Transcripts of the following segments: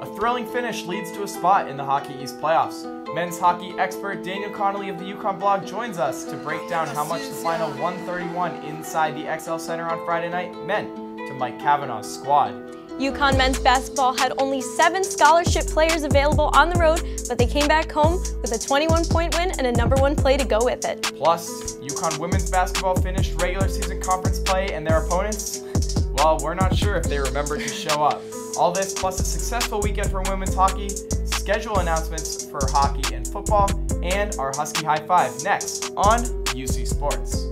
A thrilling finish leads to a spot in the Hockey East playoffs. Men's hockey expert Daniel Connolly of the UConn blog joins us to break down how much the final 131 inside the XL Center on Friday night meant to Mike Cavanaugh's squad. UConn men's basketball had only 7 scholarship players available on the road, but they came back home with a 21-point win and a #1 play to go with it. Plus, UConn women's basketball finished regular season conference play and their opponents, well, we're not sure if they remembered to show up. All this plus a successful weekend for women's hockey, schedule announcements for hockey and football, and our Husky High Five next on UC Sports.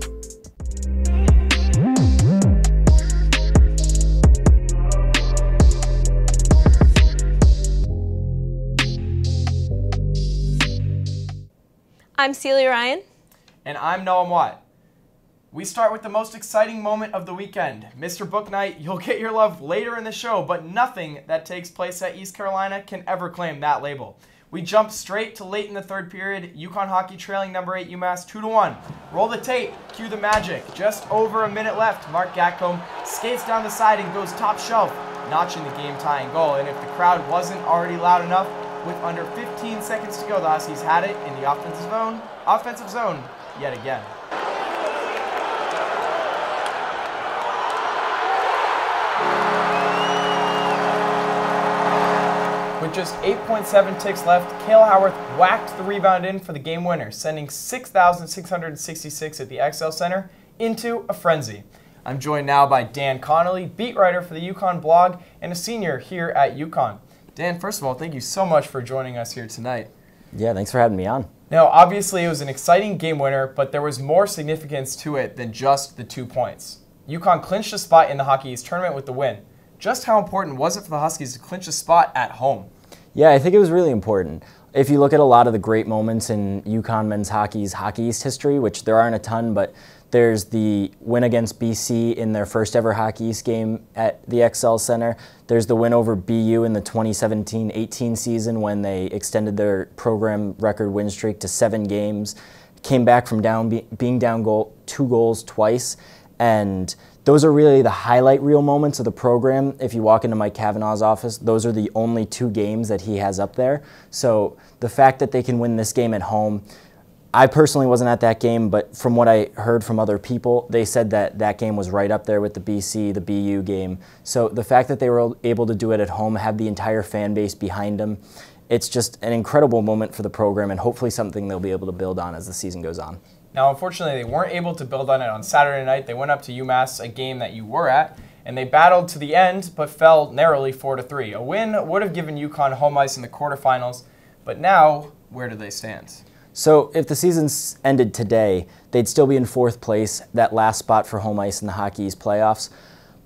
I'm Celia Ryan. And I'm Noam. We start with the most exciting moment of the weekend. Mr. Bouknight, you'll get your love later in the show, but nothing that takes place at East Carolina can ever claim that label. We jump straight to late in the third period, UConn hockey trailing number 8 UMass 2-1. Roll the tape, cue the magic. Just over a minute left, Mark Gatcombe skates down the side and goes top shelf, notching the game-tying goal. And if the crowd wasn't already loud enough, with under 15 seconds to go, the Huskies had it in the offensive zone yet again. With just 8.7 ticks left, Cale Howarth whacked the rebound in for the game winner, sending 6,666 at the XL Center into a frenzy. I'm joined now by Dan Connolly, beat writer for the UConn blog and a senior here at UConn. Dan, first of all, thank you so much for joining us here tonight. Yeah, thanks for having me on. Now, obviously, it was an exciting game winner, but there was more significance to it than just the 2 points. UConn clinched a spot in the Hockey East tournament with the win. Just how important was it for the Huskies to clinch a spot at home? Yeah, I think it was really important. If you look at a lot of the great moments in UConn men's hockey's Hockey East history, which there aren't a ton, but there's the win against BC in their first ever Hockey East game at the XL Center. There's the win over BU in the 2017-18 season when they extended their program record win streak to 7 games. Came back from being down 2 goals twice. And those are really the highlight reel moments of the program. If you walk into Mike Cavanaugh's office, those are the only 2 games that he has up there. So the fact that they can win this game at home, I personally wasn't at that game, but from what I heard from other people, they said that that game was right up there with the BC, the BU game. So the fact that they were able to do it at home, have the entire fan base behind them, it's just an incredible moment for the program and hopefully something they'll be able to build on as the season goes on. Now, unfortunately, they weren't able to build on it on Saturday night. They went up to UMass, a game that you were at, and they battled to the end, but fell narrowly 4-3. A win would have given UConn home ice in the quarterfinals, but now, where do they stand? So if the season ended today, they'd still be in 4th place, that last spot for home ice in the Hockey East playoffs.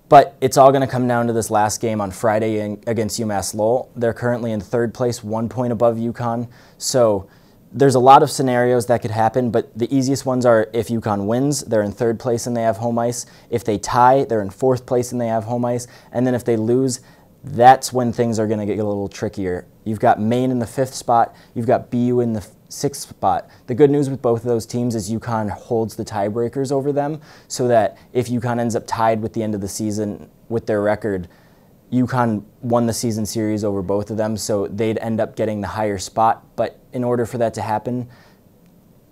But it's all going to come down to this last game on Friday against UMass Lowell. They're currently in 3rd place, 1 point above UConn. So there's a lot of scenarios that could happen, but the easiest ones are if UConn wins, they're in 3rd place and they have home ice. If they tie, they're in 4th place and they have home ice. And then if they lose, that's when things are going to get a little trickier. You've got Maine in the 5th spot. You've got BU in the 6th spot. The good news with both of those teams is UConn holds the tiebreakers over them, so that if UConn ends up tied with the end of the season with their record, UConn won the season series over both of them, so they'd end up getting the higher spot. But in order for that to happen,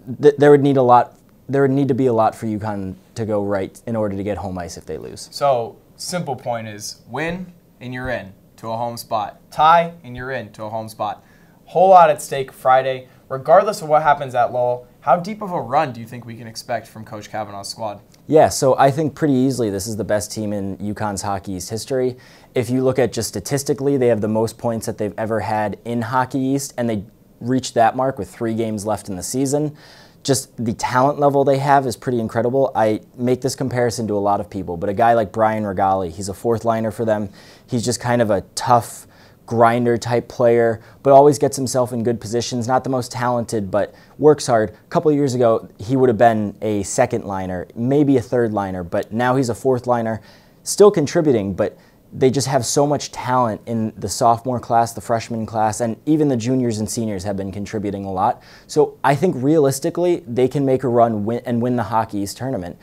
there would need to be a lot for UConn to go right in order to get home ice if they lose. So, simple point is win and you're in to a home spot. Tie and you're in to a home spot. Whole lot at stake Friday. Regardless of what happens at Lowell, how deep of a run do you think we can expect from Coach Cavanaugh's squad? Yeah, so I think pretty easily this is the best team in UConn's Hockey East history. If you look at just statistically, they have the most points that they've ever had in Hockey East, and they reached that mark with 3 games left in the season. Just the talent level they have is pretty incredible. I make this comparison to a lot of people, but a guy like Brian Regali, he's a 4th liner for them. He's just kind of a tough grinder type player, but always gets himself in good positions. Not the most talented, but works hard. A couple of years ago, he would have been a 2nd liner, maybe a 3rd liner, but now he's a 4th liner, still contributing, but they just have so much talent in the sophomore class, the freshman class, and even the juniors and seniors have been contributing a lot. So I think realistically, they can make a run and win the Hockey East tournament.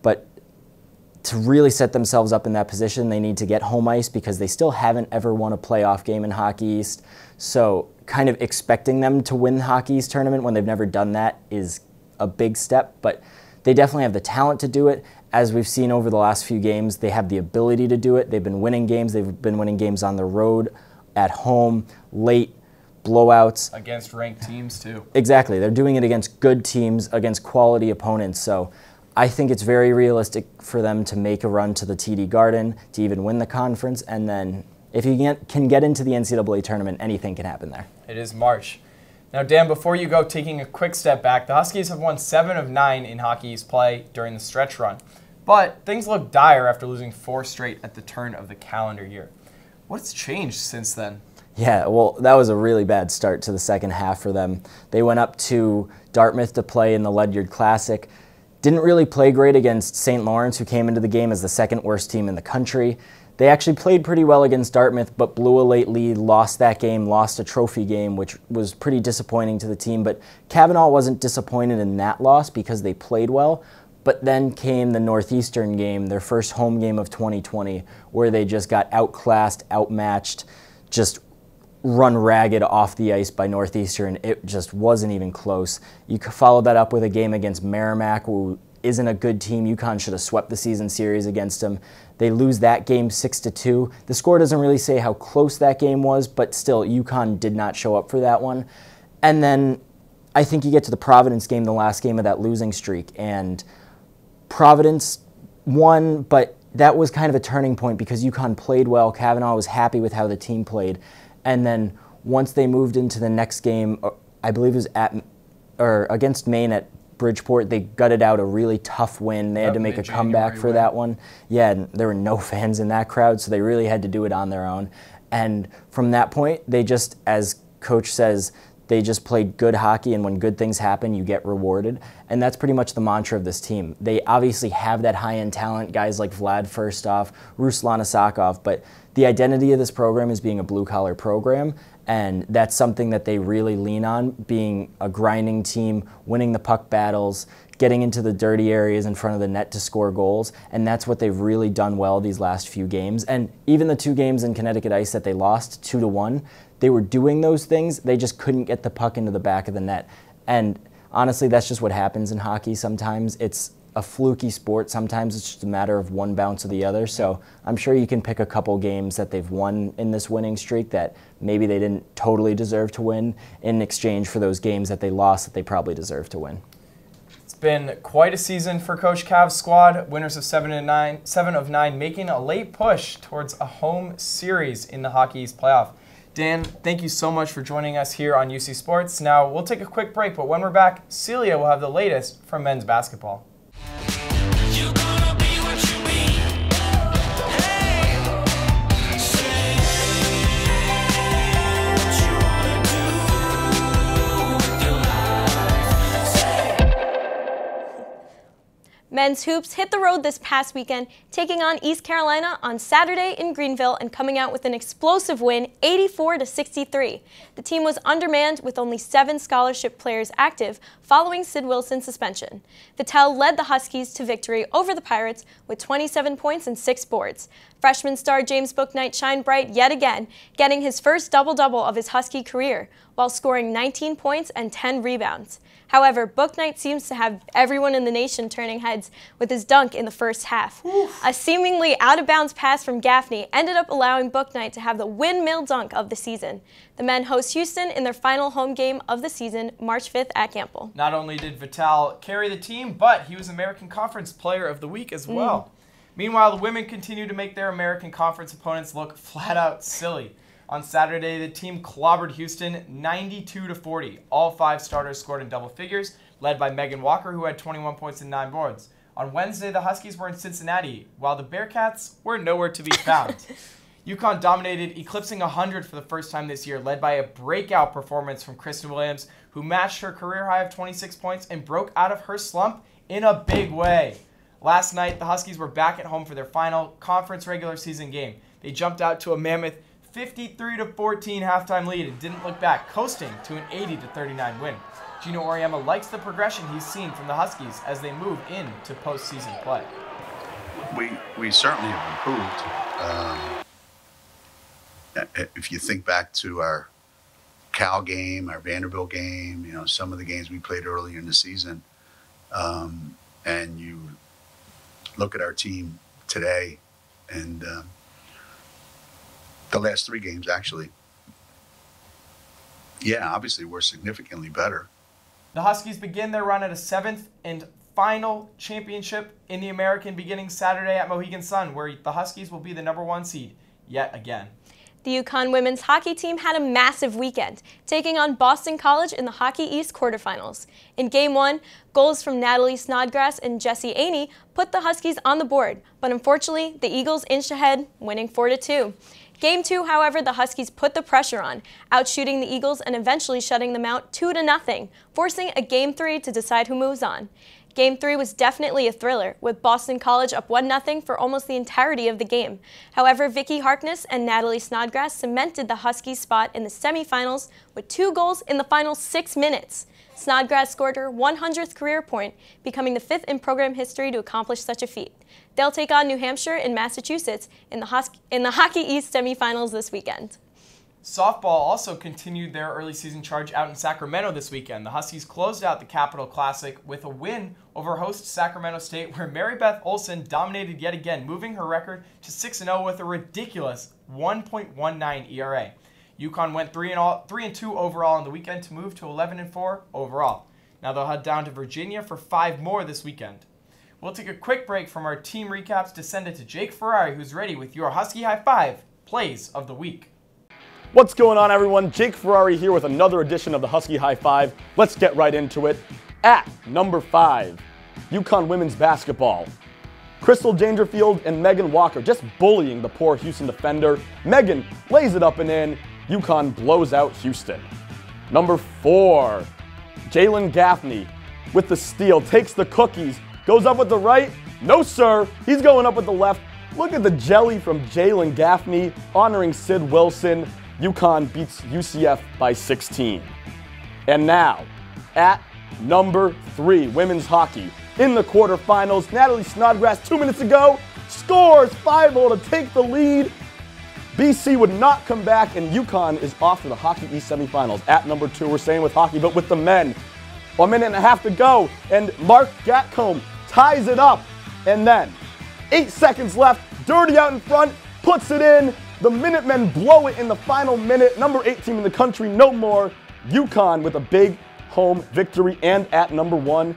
But to really set themselves up in that position, they need to get home ice because they still haven't ever won a playoff game in Hockey East. So kind of expecting them to win the Hockey East tournament when they've never done that is a big step, but they definitely have the talent to do it. As we've seen over the last few games, they have the ability to do it. They've been winning games. They've been winning games on the road, at home, late, blowouts. Against ranked teams, too. Exactly. They're doing it against good teams, against quality opponents. So I think it's very realistic for them to make a run to the TD Garden, to even win the conference, and then if you can get into the NCAA tournament, anything can happen there. It is March. Now, Dan, before you go, taking a quick step back, the Huskies have won 7 of 9 in Hockey East play during the stretch run. But things look dire after losing 4 straight at the turn of the calendar year. What's changed since then? Yeah, well, that was a really bad start to the second half for them. They went up to Dartmouth to play in the Ledyard Classic. Didn't really play great against St. Lawrence, who came into the game as the second worst team in the country. They actually played pretty well against Dartmouth, but blew a late lead, lost that game, lost a trophy game, which was pretty disappointing to the team. But Kavanaugh wasn't disappointed in that loss because they played well. But then came the Northeastern game, their first home game of 2020, where they just got outclassed, outmatched, just run ragged off the ice by Northeastern. It just wasn't even close. You could follow that up with a game against Merrimack, who isn't a good team. UConn should have swept the season series against them. They lose that game 6-2. The score doesn't really say how close that game was, but still, UConn did not show up for that one. And then I think you get to the Providence game, the last game of that losing streak, and Providence won, but that was kind of a turning point because UConn played well. Kavanaugh was happy with how the team played. And then once they moved into the next game, I believe it was against Maine at Bridgeport, they gutted out a really tough win. They had to make a comeback for that one. Yeah, and there were no fans in that crowd, so they really had to do it on their own. And from that point, they just, as Coach says, they just played good hockey, and when good things happen, you get rewarded. And that's pretty much the mantra of this team. They obviously have that high-end talent, guys like Vlad Firstov, Ruslan Isakov, but the identity of this program is being a blue-collar program, and that's something that they really lean on, being a grinding team, winning the puck battles, getting into the dirty areas in front of the net to score goals, and that's what they've really done well these last few games. And even the 2 games in Connecticut Ice that they lost 2-1, they were doing those things, they just couldn't get the puck into the back of the net. And honestly, that's just what happens in hockey sometimes. It's a fluky sport. Sometimes it's just a matter of one bounce or the other. So I'm sure you can pick a couple games that they've won in this winning streak that maybe they didn't totally deserve to win in exchange for those games that they lost that they probably deserve to win. It's been quite a season for Coach Cav's squad. Winners of 7 of 9, making a late push towards a home series in the Hockey East playoff. Dan, thank you so much for joining us here on UC Sports. Now, we'll take a quick break, but when we're back, Celia will have the latest from men's basketball. Men's hoops hit the road this past weekend, taking on East Carolina on Saturday in Greenville and coming out with an explosive win, 84-63. The team was undermanned with only 7 scholarship players active following Sid Wilson's suspension. Vittel led the Huskies to victory over the Pirates with 27 points and 6 boards. Freshman star James Bouknight shined bright yet again, getting his first double-double of his Husky career, while scoring 19 points and 10 rebounds. However, Bouknight seems to have everyone in the nation turning heads with his dunk in the first half. Oof. A seemingly out-of-bounds pass from Gaffney ended up allowing Bouknight to have the windmill dunk of the season. The men host Houston in their final home game of the season, March 5th at Campbell. Not only did Vittel carry the team, but he was American Conference Player of the Week as well. Meanwhile, the women continue to make their American Conference opponents look flat-out silly. On Saturday, the team clobbered Houston 92-40. All 5 starters scored in double figures, led by Megan Walker, who had 21 points and 9 boards. On Wednesday, the Huskies were in Cincinnati, while the Bearcats were nowhere to be found. UConn dominated, eclipsing 100 for the first time this year, led by a breakout performance from Kristen Williams, who matched her career high of 26 points and broke out of her slump in a big way. Last night, the Huskies were back at home for their final conference regular season game. They jumped out to a mammoth 53-14 halftime lead and didn't look back, coasting to an 80-39 win. Gino Auriemma likes the progression he's seen from the Huskies as they move into postseason play. We certainly have improved. If you think back to our Cal game, our Vanderbilt game, some of the games we played earlier in the season, and you look at our team today and the last 3 games, actually, yeah, obviously we're significantly better. The Huskies begin their run at a 7th and final championship in the American beginning Saturday at Mohegan Sun, where the Huskies will be the #1 seed yet again. The UConn women's hockey team had a massive weekend, taking on Boston College in the Hockey East quarterfinals. In Game 1, goals from Natalie Snodgrass and Jessie Aney put the Huskies on the board, but unfortunately, the Eagles inched ahead, winning 4-2. Game 2, however, the Huskies put the pressure on, outshooting the Eagles and eventually shutting them out 2-0, forcing a Game 3 to decide who moves on. Game 3 was definitely a thriller, with Boston College up 1-0 for almost the entirety of the game. However, Vicky Harkness and Natalie Snodgrass cemented the Huskies' spot in the semifinals with 2 goals in the final 6 minutes. Snodgrass scored her 100th career point, becoming the 5th in program history to accomplish such a feat. They'll take on New Hampshire and Massachusetts in the Hockey East semifinals this weekend. Softball also continued their early season charge out in Sacramento this weekend. The Huskies closed out the Capital Classic with a win over host Sacramento State, where Mary Beth Olson dominated yet again, moving her record to 6-0 with a ridiculous 1.19 ERA. UConn went 3-2 overall on the weekend to move to 11-4 overall. Now they'll head down to Virginia for 5 more this weekend. We'll take a quick break from our team recaps to send it to Jake Ferrari, who's ready with your Husky High 5 plays of the week. What's going on, everyone? Jake Ferrari here with another edition of the Husky High 5. Let's get right into it. At number 5, UConn women's basketball. Crystal Dangerfield and Megan Walker just bullying the poor Houston defender. Megan lays it up and in. UConn blows out Houston. Number 4, Jalen Gaffney with the steal, takes the cookies, goes up with the right. No, sir. He's going up with the left. Look at the jelly from Jalen Gaffney, honoring Sid Wilson. UConn beats UCF by 16. And now, at number 3, women's hockey. In the quarterfinals, Natalie Snodgrass 2 minutes ago scores 5-0 to take the lead. BC would not come back, and UConn is off to the Hockey East semifinals. At number 2, we're staying with hockey, but with the men. 1 minute and a half to go, and Mark Gatcombe ties it up. And then, 8 seconds left, Dirty out in front, puts it in. The Minutemen blow it in the final minute. Number 8 team in the country, no more. UConn with a big home victory. And at number 1,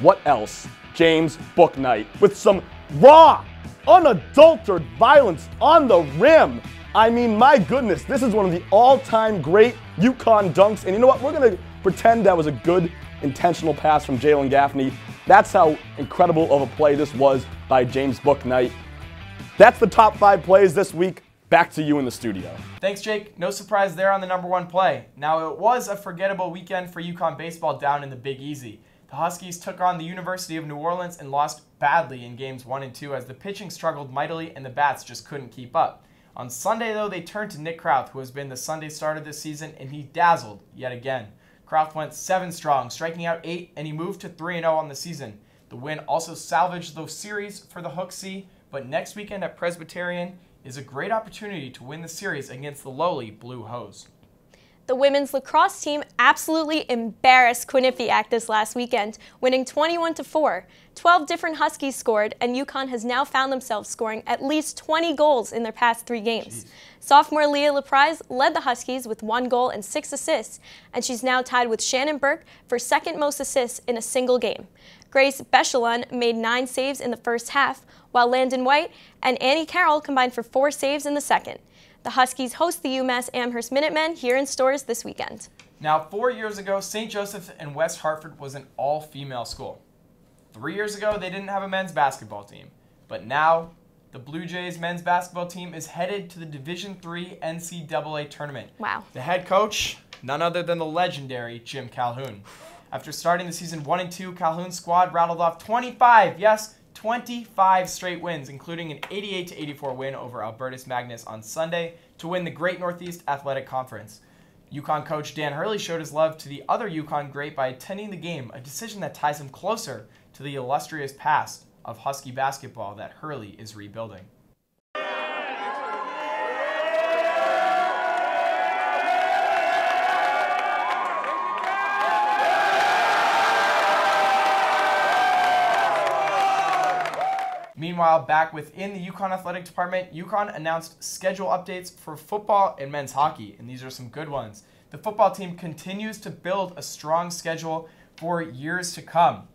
what else? James Bouknight with some raw, unadulterated violence on the rim. I mean, my goodness, this is one of the all-time great UConn dunks. And you know what? We're going to pretend that was a good intentional pass from Jalen Gaffney. That's how incredible of a play this was by James Bouknight. That's the top 5 plays this week. Back to you in the studio. Thanks, Jake. No surprise there on the number 1 play. Now, it was a forgettable weekend for UConn baseball down in the Big Easy. The Huskies took on the University of New Orleans and lost badly in games 1 and 2 as the pitching struggled mightily and the bats just couldn't keep up. On Sunday, though, they turned to Nick Krauth, who has been the Sunday starter this season, and he dazzled yet again. Krauth went 7 strong, striking out 8, and he moved to 3-0 on the season. The win also salvaged the series for the Hooksy, but next weekend at Presbyterian is a great opportunity to win the series against the lowly Blue Hose. The women's lacrosse team absolutely embarrassed Quinnipiac this last weekend, winning 21-4. 12 different Huskies scored, and UConn has now found themselves scoring at least 20 goals in their past 3 games. Jeez. Sophomore Leah LaPrise led the Huskies with 1 goal and 6 assists, and she's now tied with Shannon Burke for second most assists in a single game. Grace Bechelon made 9 saves in the first half, while Landon White and Annie Carroll combined for 4 saves in the second. The Huskies host the UMass Amherst Minutemen here in stores this weekend. Now, 4 years ago, St. Joseph and West Hartford was an all-female school. 3 years ago, they didn't have a men's basketball team. But now, the Blue Jays men's basketball team is headed to the Division III NCAA tournament. Wow. The head coach, none other than the legendary Jim Calhoun. After starting the season 1 and 2, Calhoun's squad rattled off 25 straight wins, including an 88-84 win over Albertus Magnus on Sunday to win the Great Northeast Athletic Conference. UConn coach Dan Hurley showed his love to the other UConn great by attending the game, a decision that ties him closer to the illustrious past of Husky basketball that Hurley is rebuilding. Meanwhile, back within the UConn athletic department, UConn announced schedule updates for football and men's hockey, and these are some good ones. The football team continues to build a strong schedule for years to come,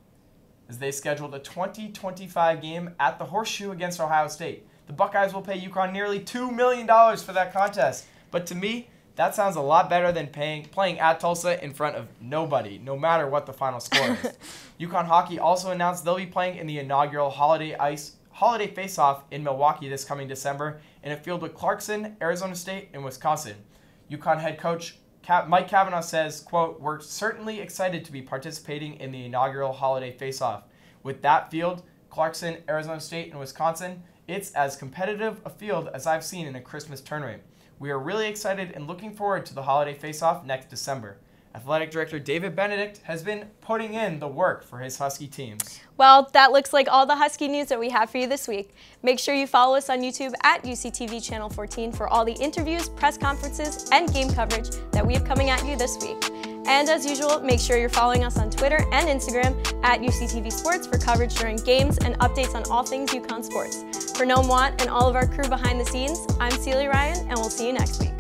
as they scheduled a 2025 game at the Horseshoe against Ohio State. The Buckeyes will pay UConn nearly $2 million for that contest, but to me, that sounds a lot better than playing at Tulsa in front of nobody, no matter what the final score is. UConn hockey also announced they'll be playing in the inaugural Holiday Face-Off in Milwaukee this coming December in a field with Clarkson, Arizona State, and Wisconsin. UConn head coach Mike Cavanaugh says, quote, "We're certainly excited to be participating in the inaugural Holiday Face-Off. With that field, Clarkson, Arizona State, and Wisconsin, it's as competitive a field as I've seen in a Christmas tournament. We are really excited and looking forward to the Holiday Face-Off next December." Athletic Director David Benedict has been putting in the work for his Husky teams. Well, that looks like all the Husky news that we have for you this week. Make sure you follow us on YouTube at UCTV Channel 14 for all the interviews, press conferences, and game coverage that we have coming at you this week. And as usual, make sure you're following us on Twitter and Instagram at UCTV Sports for coverage during games and updates on all things UConn sports. For Noam and all of our crew behind the scenes, I'm Celia Ryan, and we'll see you next week.